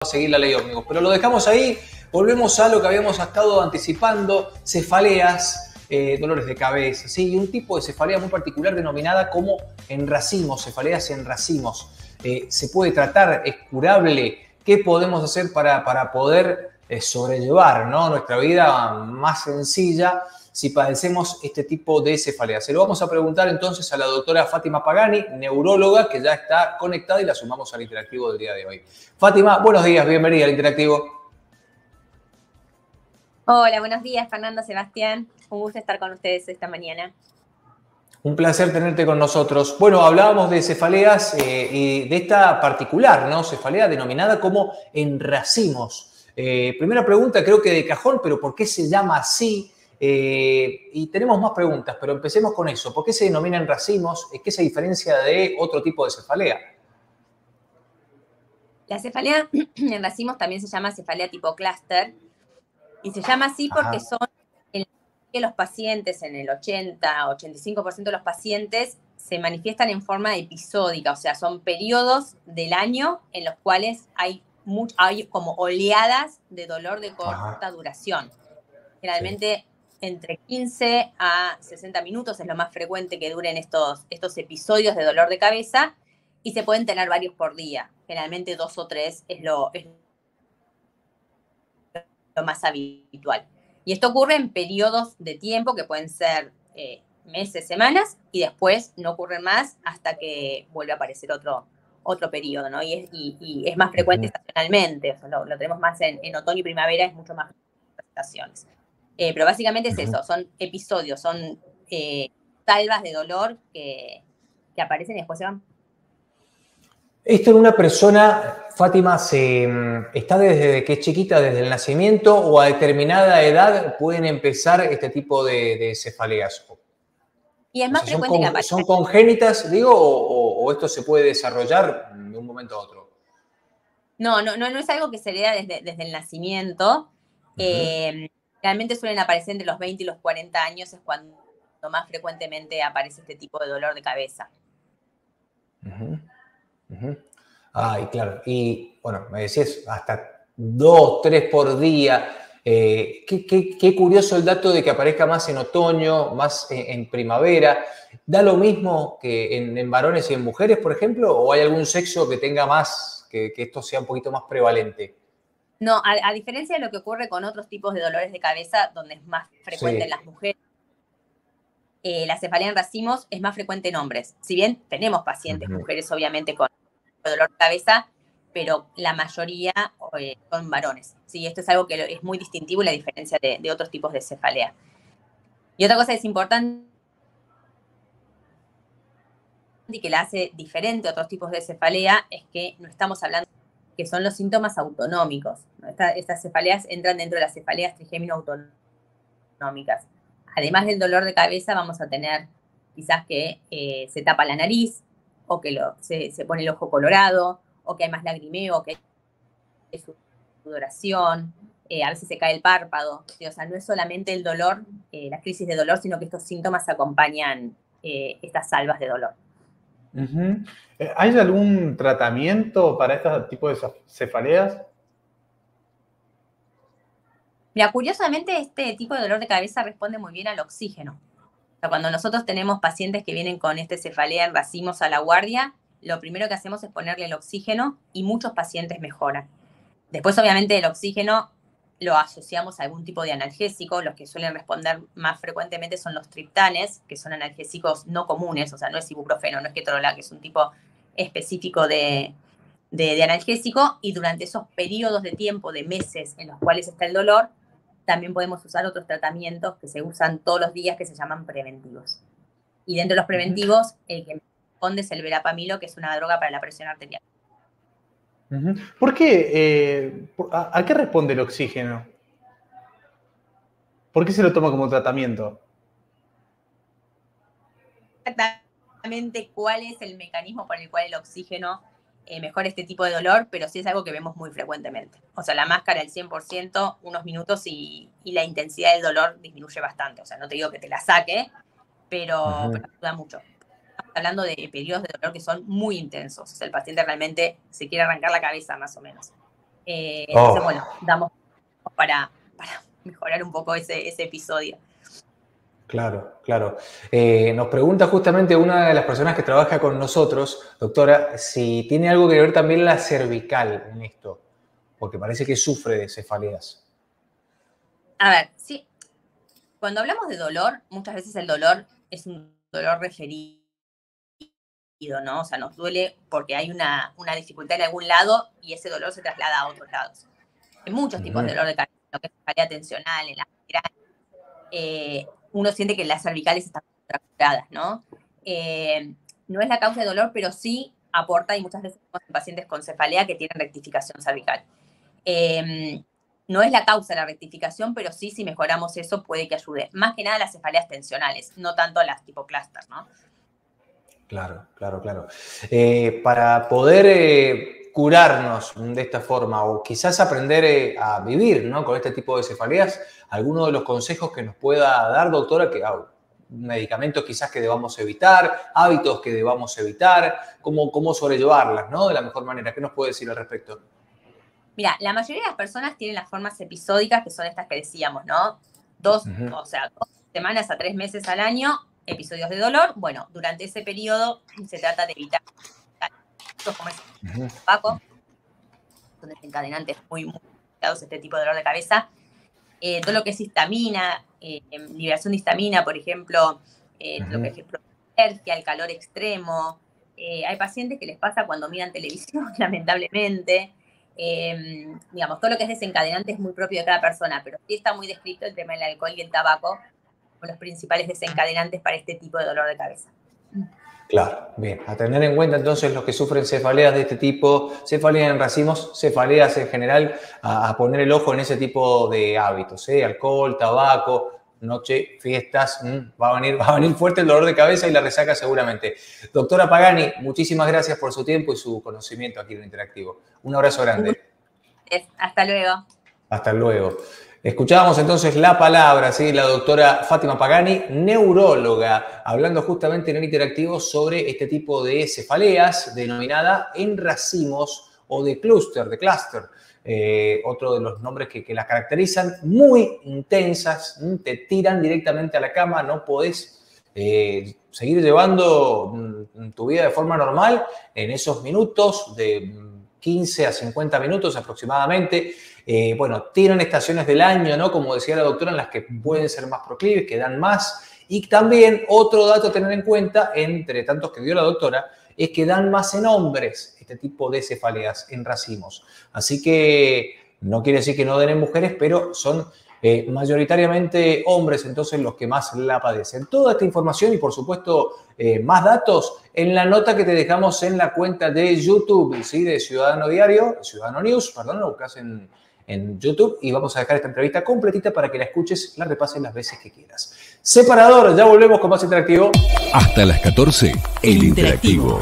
seguir la ley ómnibus, pero lo dejamos ahí. Volvemos a lo que habíamos estado anticipando: cefaleas, dolores de cabeza, ¿sí? Y un tipo de cefalea muy particular denominada como enracimos, cefaleas en racimos. ¿Se puede tratar? ¿Es curable? ¿Qué podemos hacer para poder sobrellevar, ¿no?, nuestra vida más sencilla si padecemos este tipo de cefalea? Se lo vamos a preguntar entonces a la doctora Fátima Pagani, neuróloga, que ya está conectada y la sumamos al interactivo del día de hoy. Fátima, buenos días, bienvenida al interactivo. Hola, buenos días, Fernando, Sebastián. Un gusto estar con ustedes esta mañana. Un placer tenerte con nosotros. Bueno, hablábamos de cefaleas y de esta particular, ¿no?, cefalea denominada como enracimos. Primera pregunta, creo que de cajón, pero ¿por qué se llama así? Y tenemos más preguntas, pero empecemos con eso. ¿Por qué se denomina enracimos? ¿Qué se diferencia de otro tipo de cefalea? La cefalea en racimos también se llama cefalea tipo clúster y se llama así porque son en que los pacientes, en el 80-85% de los pacientes, se manifiestan en forma episódica, o sea, son periodos del año en los cuales hay como oleadas de dolor de corta duración. Generalmente entre 15 a 60 minutos es lo más frecuente que duren estos episodios de dolor de cabeza y se pueden tener varios por día. Generalmente 2 o 3 es lo más habitual. Y esto ocurre en periodos de tiempo que pueden ser meses, semanas, y después no ocurren más hasta que vuelve a aparecer otro periodo, ¿no? Y es más frecuente estacionalmente, o sea, lo tenemos más en otoño y primavera, es mucho más estaciones. Pero básicamente es eso, son episodios, son salvas de dolor que aparecen y después se van. ¿Esto en una persona, Fátima, está desde que es chiquita, desde el nacimiento, o a determinada edad pueden empezar este tipo de cefaleas? Y es más frecuente que aparezca. ¿Son congénitas, digo, o esto se puede desarrollar de un momento a otro? No es algo que se hereda desde el nacimiento. Realmente suelen aparecer entre los 20 y los 40 años, es cuando más frecuentemente aparece este tipo de dolor de cabeza. Ay, claro. Y bueno, me decías hasta 2, 3 por día. Qué curioso el dato de que aparezca más en otoño, más en primavera. ¿Da lo mismo que en varones y en mujeres, por ejemplo? ¿O hay algún sexo que tenga más, que esto sea un poquito más prevalente? No, a diferencia de lo que ocurre con otros tipos de dolores de cabeza, donde es más frecuente en las mujeres, la cefalea en racimos es más frecuente en hombres. Si bien tenemos pacientes mujeres, obviamente, con dolor de cabeza, pero la mayoría son varones. ¿Sí? Esto es algo que es muy distintivo y la diferencia de otros tipos de cefalea. Y otra cosa que es importante y que la hace diferente a otros tipos de cefalea es que no estamos hablando que son los síntomas autonómicos, ¿no? Estas cefaleas entran dentro de las cefaleas trigémino autonómicas. Además del dolor de cabeza, vamos a tener quizás que se tapa la nariz, o que se pone el ojo colorado, o que hay más lagrimeo, o que hay sudoración, a veces se cae el párpado. O sea, no es solamente el dolor, la crisis de dolor, sino que estos síntomas acompañan estas salvas de dolor. ¿Hay algún tratamiento para este tipo de cefaleas? Mira, curiosamente este tipo de dolor de cabeza responde muy bien al oxígeno. O sea, cuando nosotros tenemos pacientes que vienen con este cefalea en racimos a la guardia, lo primero que hacemos es ponerle el oxígeno y muchos pacientes mejoran. Después, obviamente, el oxígeno lo asociamos a algún tipo de analgésico. Los que suelen responder más frecuentemente son los triptanes, que son analgésicos no comunes, o sea, no es ibuprofeno, no es ketorolac, que es un tipo específico de analgésico, y durante esos periodos de tiempo, de meses en los cuales está el dolor, también podemos usar otros tratamientos que se usan todos los días que se llaman preventivos. Y dentro de los preventivos, el que responde es el verapamilo, que es una droga para la presión arterial. ¿Por qué? ¿A qué responde el oxígeno? ¿Por qué se lo toma como tratamiento? Exactamente cuál es el mecanismo por el cual el oxígeno mejora este tipo de dolor, pero sí es algo que vemos muy frecuentemente. O sea, la máscara al 100%, unos minutos y la intensidad del dolor disminuye bastante. O sea, no te digo que te la saque, pero ayuda mucho. Estamos hablando de periodos de dolor que son muy intensos. O sea, el paciente realmente se quiere arrancar la cabeza, más o menos. Entonces, bueno, damos para mejorar un poco ese episodio. Claro, claro. Nos pregunta justamente una de las personas que trabaja con nosotros, doctora, si tiene algo que ver también la cervical en esto, porque parece que sufre de cefaleas. A ver, sí. Cuando hablamos de dolor, muchas veces el dolor es un dolor referido, ¿no? O sea, nos duele porque hay una dificultad en algún lado y ese dolor se traslada a otros lados. Hay muchos tipos de dolor de cabeza, lo que es cefalea tensional, en la migraña. Uno siente que las cervicales están contracturadas, ¿no? No es la causa de dolor, pero sí aporta, y muchas veces en pacientes con cefalea que tienen rectificación cervical. No es la causa de la rectificación, pero sí, si mejoramos eso, puede que ayude. Más que nada las cefaleas tensionales, no tanto las tipo clúster, ¿no? Claro, claro, claro. Para poder curarnos de esta forma o quizás aprender a vivir, ¿no?, con este tipo de cefaleas, alguno de los consejos que nos pueda dar, doctora, que medicamentos quizás que debamos evitar, hábitos que debamos evitar, cómo sobrellevarlas, ¿no?, de la mejor manera. ¿Qué nos puede decir al respecto? Mira, la mayoría de las personas tienen las formas episódicas, que son estas que decíamos, ¿no? 2 semanas a 3 meses al año, episodios de dolor. Bueno, durante ese periodo se trata de evitar como el tabaco, son desencadenantes muy complicados este tipo de dolor de cabeza. Todo lo que es histamina, liberación de histamina, por ejemplo, lo que es alergia, el calor extremo. Hay pacientes que les pasa cuando miran televisión, lamentablemente. Digamos, todo lo que es desencadenante es muy propio de cada persona, pero sí está muy descrito el tema del alcohol y el tabaco como los principales desencadenantes para este tipo de dolor de cabeza. Claro, bien. A tener en cuenta entonces los que sufren cefaleas de este tipo, cefaleas en racimos, cefaleas en general, a poner el ojo en ese tipo de hábitos, alcohol, tabaco, noche, fiestas, va a venir fuerte el dolor de cabeza y la resaca seguramente. Doctora Pagani, muchísimas gracias por su tiempo y su conocimiento aquí en Interactivo. Un abrazo grande. Hasta luego. Hasta luego. Escuchábamos entonces la palabra, ¿sí?, la doctora Fátima Pagani, neuróloga, hablando justamente en el Interactivo sobre este tipo de cefaleas denominada en racimos o de clúster, otro de los nombres que las caracterizan, muy intensas, te tiran directamente a la cama, no podés seguir llevando tu vida de forma normal en esos minutos de 15 a 50 minutos aproximadamente. Bueno, tienen estaciones del año, ¿no?, como decía la doctora, en las que pueden ser más proclives, que dan más. Y también otro dato a tener en cuenta, entre tantos que dio la doctora, es que dan más en hombres este tipo de cefaleas en racimos. Así que no quiere decir que no den en mujeres, pero son mayoritariamente hombres entonces los que más la padecen. Toda esta información y por supuesto más datos en la nota que te dejamos en la cuenta de YouTube, ¿sí?, de Ciudadano News, perdón, lo buscas en YouTube y vamos a dejar esta entrevista completita para que la escuches, la repases las veces que quieras. Separador, ya volvemos con más Interactivo. Hasta las 14, el Interactivo.